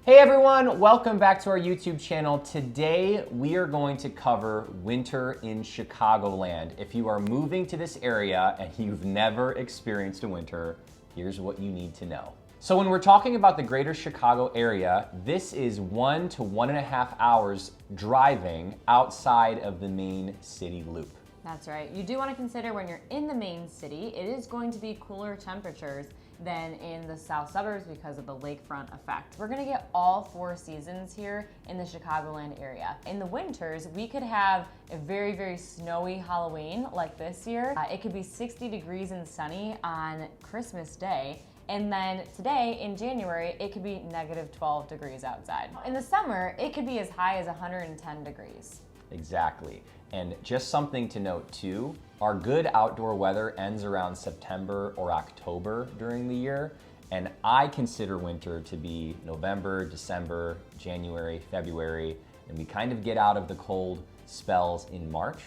Hey everyone, welcome back to our YouTube channel. Today we are going to cover winter in Chicagoland. If you are moving to this area and you've never experienced a winter, here's what you need to know. So when we're talking about the greater Chicago area, this is 1 to 1.5 hours driving outside of the main city loop. That's right. You do want to consider when you're in the main city, it is going to be cooler temperatures than in the south suburbs because of the lakefront effect. We're going to get all 4 seasons here in the Chicagoland area. In the winters, we could have a very, very snowy Halloween like this year. It could be 60 degrees and sunny on Christmas Day. And then today in January, it could be negative 12 degrees outside. In the summer, it could be as high as 110 degrees. Exactly. And just something to note too, our good outdoor weather ends around September or October during the year. And I consider winter to be November, December, January, February, and we kind of get out of the cold spells in March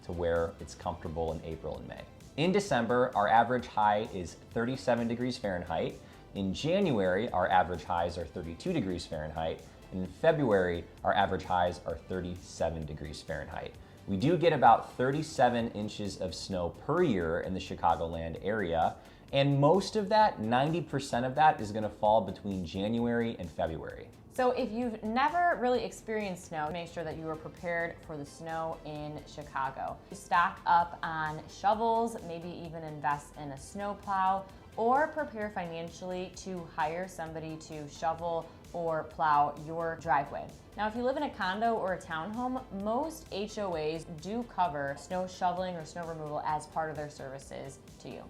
to where it's comfortable in April and May. In December, our average high is 37 degrees Fahrenheit. In January, our average highs are 32 degrees Fahrenheit. And in February, our average highs are 37 degrees Fahrenheit. We do get about 37 inches of snow per year in the Chicagoland area, and most of that, 90% of that, is gonna fall between January and February. So if you've never really experienced snow, make sure that you are prepared for the snow in Chicago. Stock up on shovels, maybe even invest in a snowplow, or prepare financially to hire somebody to shovel or plow your driveway. Now, if you live in a condo or a townhome, most HOAs do cover snow shoveling or snow removal as part of their services to you.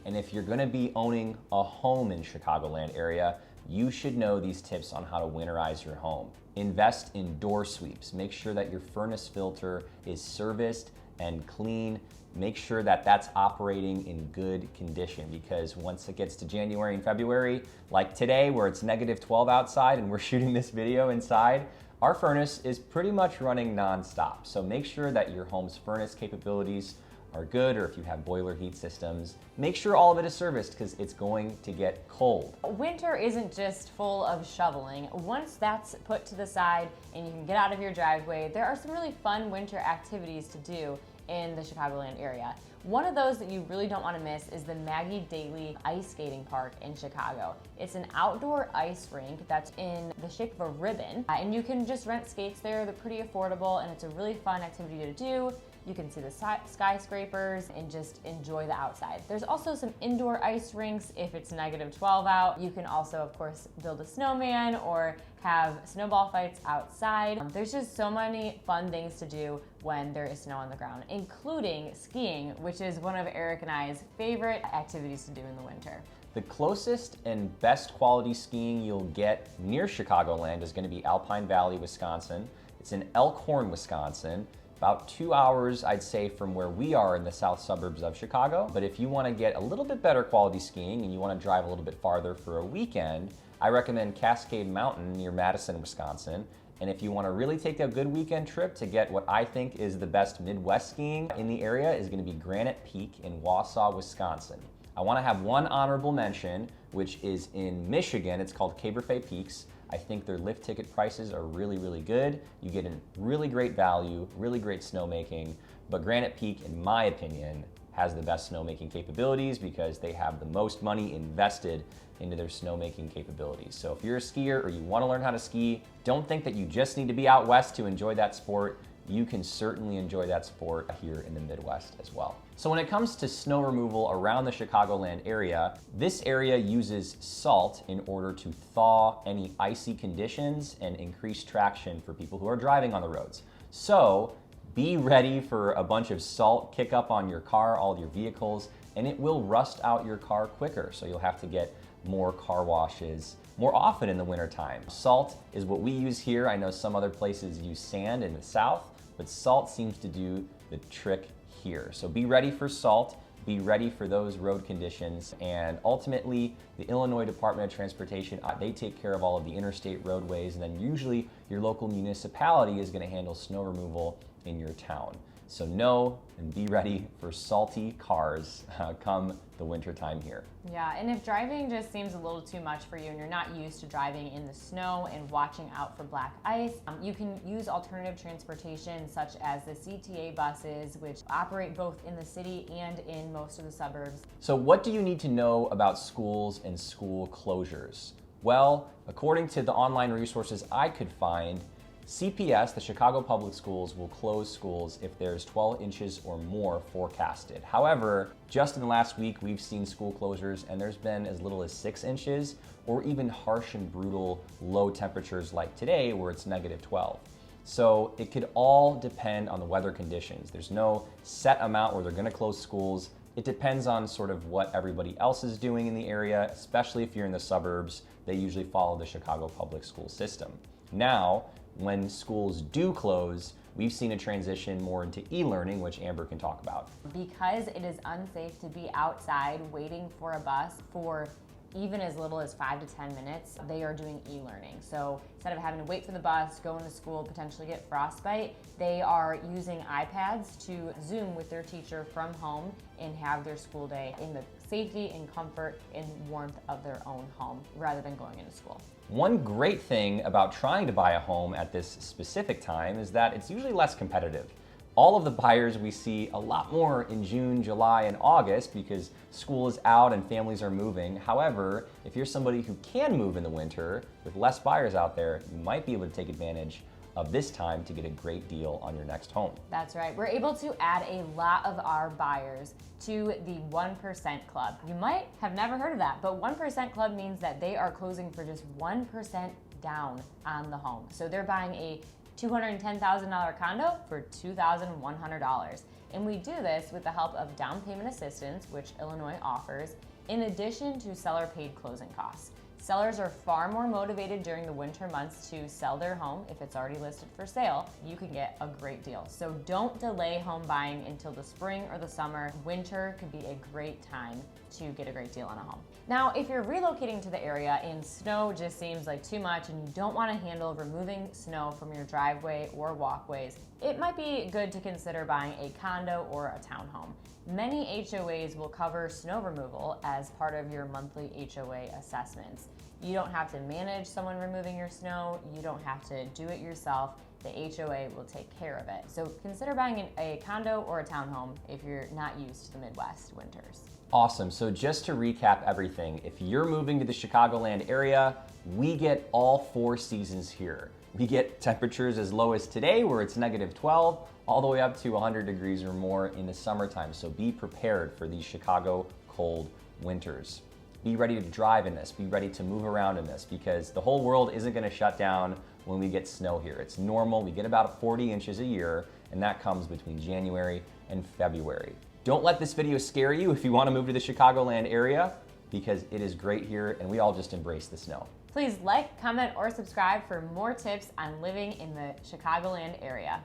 And if you're gonna be owning a home in Chicagoland area, you should know these tips on how to winterize your home. Invest in door sweeps. Make sure that your furnace filter is serviced and clean. Make sure that that's operating in good condition, because once it gets to January and February, like today where it's negative 12 outside and we're shooting this video inside, our furnace is pretty much running nonstop. So make sure that your home's furnace capabilities are good, or if you have boiler heat systems, make sure all of it is serviced because it's going to get cold. Winter isn't just full of shoveling. Once that's put to the side and you can get out of your driveway, there are some really fun winter activities to do in the Chicagoland area. One of those that you really don't want to miss is the Maggie Daly Ice Skating Park in Chicago. It's an outdoor ice rink that's in the shape of a ribbon, and you can just rent skates there. They're pretty affordable, and it's a really fun activity to do. You can see the skyscrapers and just enjoy the outside. There's also some indoor ice rinks if it's negative 12 out. You can also, of course, build a snowman or have snowball fights outside. There's just so many fun things to do when there is snow on the ground, including skiing, which is one of Eric and I's favorite activities to do in the winter. The closest and best quality skiing you'll get near Chicagoland is gonna be Alpine Valley, Wisconsin. It's in Elkhorn, Wisconsin. About 2 hours, I'd say, from where we are in the south suburbs of Chicago. But if you want to get a little bit better quality skiing and you want to drive a little bit farther for a weekend, I recommend Cascade Mountain near Madison, Wisconsin. And if you want to really take a good weekend trip to get what I think is the best Midwest skiing in the area, is going to be Granite Peak in Wausau, Wisconsin. I want to have one honorable mention, which is in Michigan. It's called Cabernet Peaks. I think their lift ticket prices are really, really good. You get a really great value, really great snowmaking, but Granite Peak, in my opinion, has the best snowmaking capabilities because they have the most money invested into their snowmaking capabilities. So if you're a skier or you want to learn how to ski, don't think that you just need to be out west to enjoy that sport. You can certainly enjoy that sport here in the Midwest as well. So when it comes to snow removal around the Chicagoland area, this area uses salt in order to thaw any icy conditions and increase traction for people who are driving on the roads. So be ready for a bunch of salt kick up on your car, all your vehicles, and it will rust out your car quicker. So you'll have to get more car washes more often in the wintertime. Salt is what we use here. I know some other places use sand in the south, but salt seems to do the trick here. So be ready for salt, be ready for those road conditions, and ultimately the Illinois Department of Transportation, they take care of all of the interstate roadways, and then usually your local municipality is going to handle snow removal in your town. So know and be ready for salty cars come the winter time here. Yeah, and if driving just seems a little too much for you and you're not used to driving in the snow and watching out for black ice, you can use alternative transportation such as the CTA buses, which operate both in the city and in most of the suburbs. So what do you need to know about schools and school closures? Well, according to the online resources I could find, CPS, the Chicago Public Schools, will close schools if there's 12 inches or more forecasted. However, just in the last week, we've seen school closures and there's been as little as 6 inches or even harsh and brutal low temperatures like today where it's -12. So it could all depend on the weather conditions. There's no set amount where they're gonna close schools. It depends on sort of what everybody else is doing in the area, especially if you're in the suburbs. They usually follow the Chicago public school system. Now, when schools do close, we've seen a transition more into e-learning, which Amber can talk about. Because it is unsafe to be outside waiting for a bus for even as little as 5 to 10 minutes, they are doing e-learning. So instead of having to wait for the bus, go into school, potentially get frostbite, they are using iPads to Zoom with their teacher from home and have their school day in the safety and comfort and warmth of their own home rather than going into school. One great thing about trying to buy a home at this specific time is that it's usually less competitive. All of the buyers we see a lot more in June, July, and August because school is out and families are moving. However, if you're somebody who can move in the winter with less buyers out there, you might be able to take advantage of this time to get a great deal on your next home. That's right. We're able to add a lot of our buyers to the 1% Club. You might have never heard of that, but 1% Club means that they are closing for just 1% down on the home. So they're buying a $210,000 condo for $2,100. And we do this with the help of down payment assistance, which Illinois offers, in addition to seller paid closing costs. Sellers are far more motivated during the winter months to sell their home. If it's already listed for sale, you can get a great deal. So don't delay home buying until the spring or the summer. Winter could be a great time to get a great deal on a home. Now, if you're relocating to the area and snow just seems like too much and you don't want to handle removing snow from your driveway or walkways, it might be good to consider buying a condo or a townhome. Many HOAs will cover snow removal as part of your monthly HOA assessments. You don't have to manage someone removing your snow. You don't have to do it yourself. The HOA will take care of it. So consider buying a condo or a townhome if you're not used to the Midwest winters. Awesome. So just to recap everything, if you're moving to the Chicagoland area, we get all 4 seasons here. We get temperatures as low as today where it's -12, all the way up to 100 degrees or more in the summertime. So be prepared for these Chicago cold winters. Be ready to drive in this, be ready to move around in this because the whole world isn't gonna shut down when we get snow here. It's normal, we get about 40 inches a year and that comes between January and February. Don't let this video scare you if you wanna move to the Chicagoland area because it is great here and we all just embrace the snow. Please like, comment, or subscribe for more tips on living in the Chicagoland area.